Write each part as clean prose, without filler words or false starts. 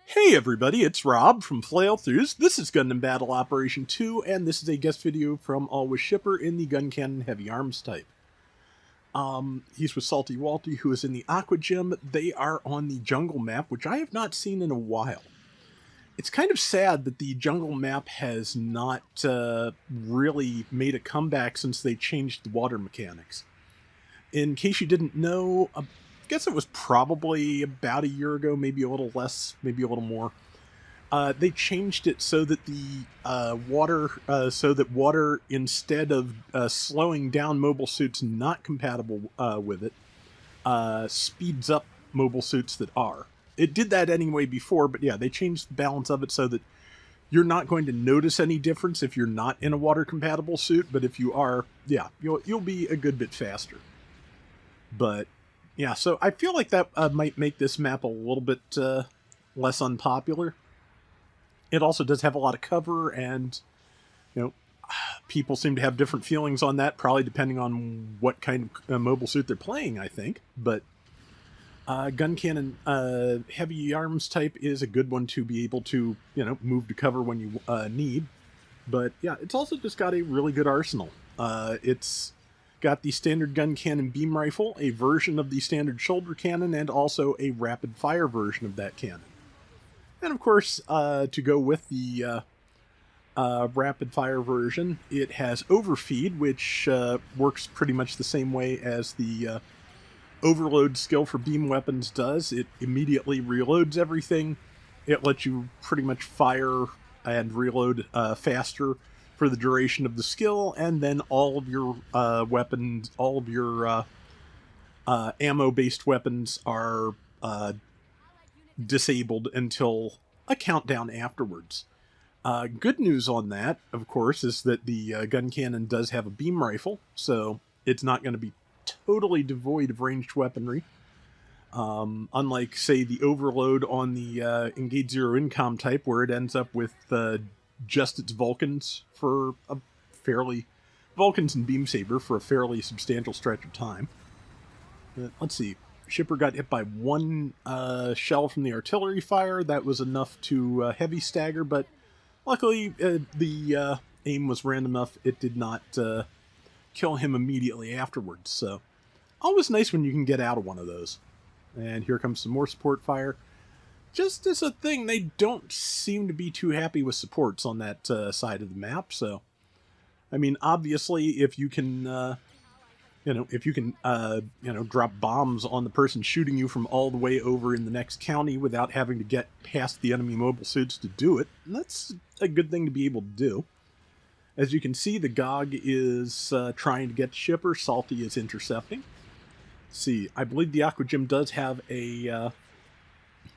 Hey everybody, it's Rob from Flailthroughs. This is Gundam Battle Operation 2, and this is a guest video from Always Shipper in the Guncannon Heavy Arms type. He's with Salty Walty, who is in the Aqua Gym. They are on the jungle map, which I have not seen in a while. It's kind of sad that the jungle map has not really made a comeback since they changed the water mechanics. In case you didn't know, I guess it was probably about a year ago, maybe a little less, maybe a little more. They changed it so that the water, instead of slowing down mobile suits not compatible with it, speeds up mobile suits that are. It did that anyway before, but yeah, they changed the balance of it so that you're not going to notice any difference if you're not in a water compatible suit, but if you are, yeah, you'll be a good bit faster. But yeah, so I feel like that might make this map a little bit less unpopular. It also does have a lot of cover, and people seem to have different feelings on that, probably depending on what kind of mobile suit they're playing, I think. But Guncannon heavy arms type is a good one to be able to, move to cover when you need. But yeah, it's also just got a really good arsenal. It's got the standard Guncannon beam rifle, a version of the standard shoulder cannon, and also a rapid fire version of that cannon. And of course, to go with the rapid fire version, it has overfeed, which works pretty much the same way as the overload skill for beam weapons does. It immediately reloads everything. It lets you pretty much fire and reload faster for the duration of the skill, and then all of your weapons, all of your ammo-based weapons are disabled until a countdown afterwards. Good news on that, of course, is that the Guncannon does have a beam rifle, so it's not going to be totally devoid of ranged weaponry. Unlike, say, the overload on the Engage Zero Incom type, where it ends up with just its Vulcans for a Vulcans and Beam Saber for a fairly substantial stretch of time. Let's see. Shipper got hit by one shell from the artillery fire. That was enough to heavy stagger, but luckily the aim was random enough. It did not kill him immediately afterwards. So always nice when you can get out of one of those. And here comes some more support fire. Just as a thing, they don't seem to be too happy with supports on that side of the map. So, I mean, obviously, if you can, drop bombs on the person shooting you from all the way over in the next county without having to get past the enemy mobile suits to do it, that's a good thing to be able to do. As you can see, the GOG is trying to get Shipper. Salty is intercepting. Let's see, I believe the Aqua Gym does have a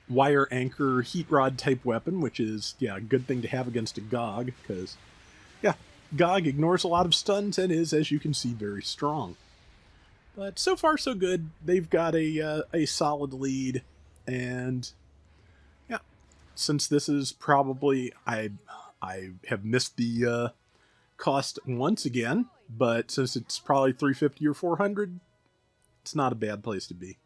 wire anchor heat rod type weapon, which is, a good thing to have against a GOG, because, GOG ignores a lot of stuns and is, as you can see, very strong. But so far, so good. They've got a solid lead, and, since this is probably, I have missed the cost once again, but since it's probably 350 or 400, it's not a bad place to be.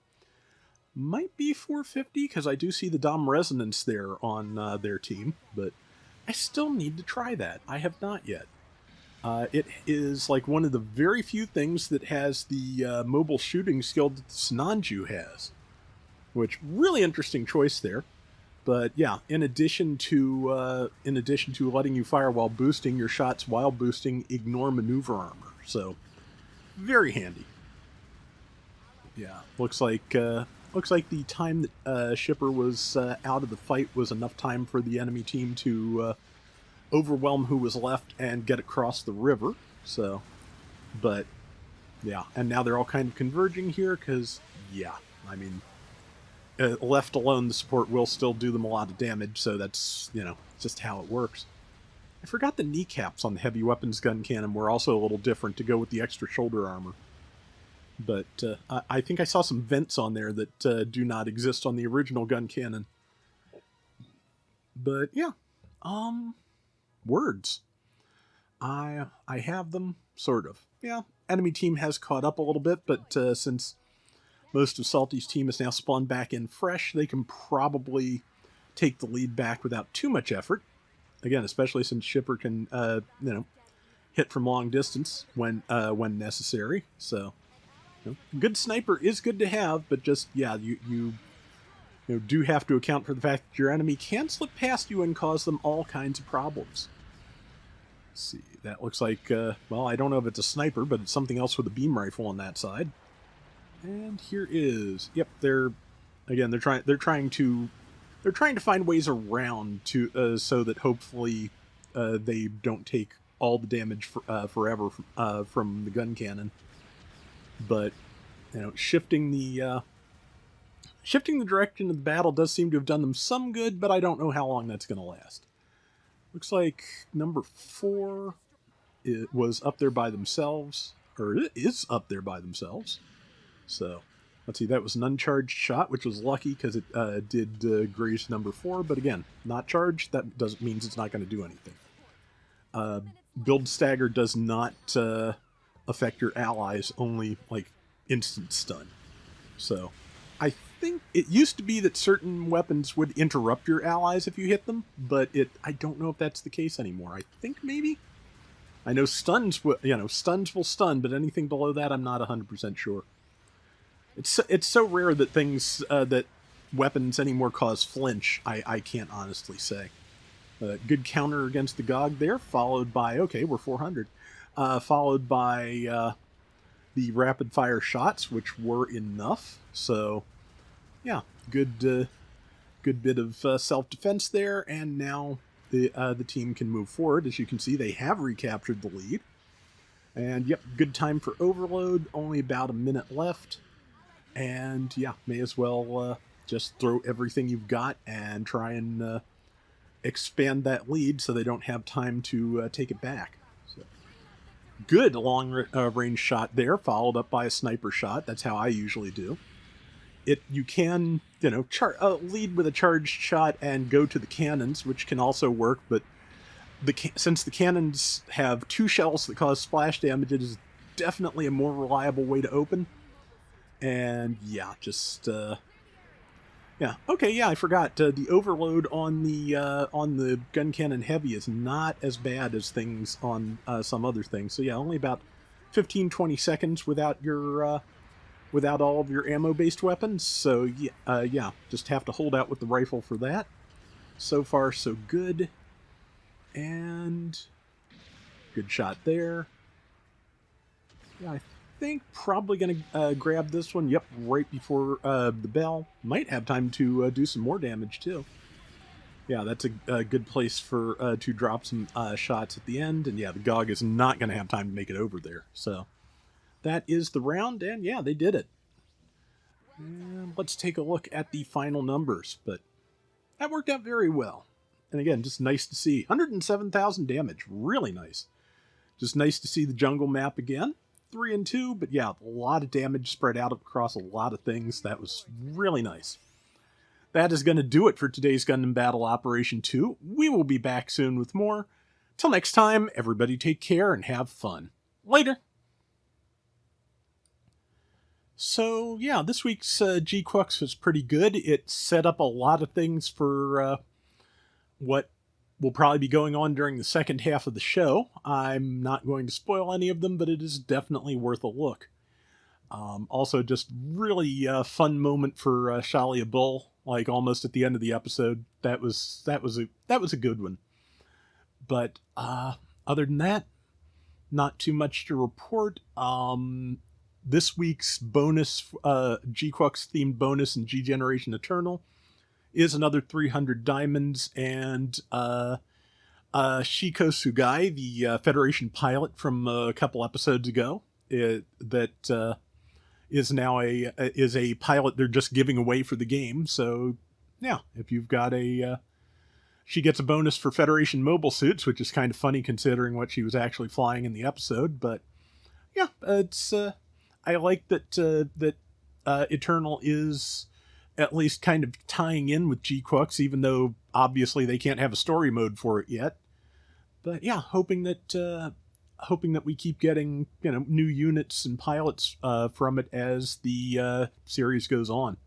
Might be 450, because I do see the Dom Resonance there on their team, but I still need to try that. I have not yet. It is like one of the very few things that has the mobile shooting skill that the Sinanju has, which really interesting choice there. But yeah, in addition to letting you fire while boosting, your shots while boosting ignore maneuver armor. So very handy. Yeah, looks like the time that Shipper was out of the fight was enough time for the enemy team to overwhelm who was left and get across the river. So, but yeah, and now they're all kind of converging here because, I mean, left alone, the support will still do them a lot of damage. So that's, just how it works. I forgot the kneecaps on the heavy weapons Guncannon were also a little different to go with the extra shoulder armor. But I think I saw some vents on there that do not exist on the original Guncannon. But yeah, words. I have them, sort of. Yeah, enemy team has caught up a little bit, but since most of Salty's team is now spawned back in fresh, they can probably take the lead back without too much effort. Again, especially since Shipper can, hit from long distance when necessary. So, good sniper is good to have, but just, yeah, you do have to account for the fact that your enemy can slip past you and cause them all kinds of problems. Let's see, that looks like, well, I don't know if it's a sniper, but it's something else with a beam rifle on that side. And here is, yep, they're trying to find ways around to so that hopefully they don't take all the damage forever from the Guncannon. But shifting the direction of the battle does seem to have done them some good, but I don't know how long that's going to last. Looks like number 4 was up there by themselves, or it is up there by themselves. So, let's see, that was an uncharged shot, which was lucky because it did graze number 4, but again, not charged, that doesn't means it's not going to do anything. Build stagger does not affect your allies, only like instant stun. So, I think it used to be that certain weapons would interrupt your allies if you hit them, but I don't know if that's the case anymore. I think maybe. I know stuns will stun, but anything below that I'm not 100% sure. It's so rare that things that weapons anymore cause flinch. I can't honestly say. Good counter against the GOG there, followed by, okay, we're 400, followed by the rapid fire shots, which were enough. So, yeah, good bit of self-defense there, and now the team can move forward. As you can see, they have recaptured the lead. And, yep, good time for overload, only about a minute left. And, yeah, may as well just throw everything you've got and try and expand that lead so they don't have time to take it back. So, good long-range shot there, followed up by a sniper shot. That's how I usually do. You can, lead with a charged shot and go to the cannons, which can also work, but since the cannons have 2 shells that cause splash damage, it is definitely a more reliable way to open. And yeah, just yeah. Okay, yeah, I forgot. The overload on the Guncannon Heavy is not as bad as things on some other things. So yeah, only about 15-20 seconds without all of your ammo-based weapons. So yeah, just have to hold out with the rifle for that. So far, so good. And good shot there. Yeah, I think probably going to grab this one. Yep, right before the bell. Might have time to do some more damage, too. Yeah, that's a good place for to drop some shots at the end. And yeah, the GOG is not going to have time to make it over there. So that is the round, and yeah, they did it. And let's take a look at the final numbers. But that worked out very well. And again, just nice to see. 107,000 damage. Really nice. Just nice to see the jungle map again. 3 and 2, but yeah, a lot of damage spread out across a lot of things. That was really nice. That is going to do it for today's Gundam Battle Operation 2. We will be back soon with more. Till next time, everybody take care and have fun. Later! So, yeah, this week's G-Quux was pretty good. It set up a lot of things for what will probably be going on during the second half of the show. I'm not going to spoil any of them, but it is definitely worth a look. Also, just really fun moment for Shalia Bull, like almost at the end of the episode. That was a good one. But other than that, not too much to report. This week's bonus G-Quux themed bonus in G Generation Eternal is another 300 diamonds, and Shiko Sugai, the Federation pilot from a couple episodes ago, that is now a pilot they're just giving away for the game. So yeah, if you've got she gets a bonus for Federation mobile suits, which is kind of funny considering what she was actually flying in the episode. But yeah, it's I like that Eternal is at least kind of tying in with G-Quux, even though obviously they can't have a story mode for it yet. But yeah, hoping that we keep getting new units and pilots from it as the series goes on.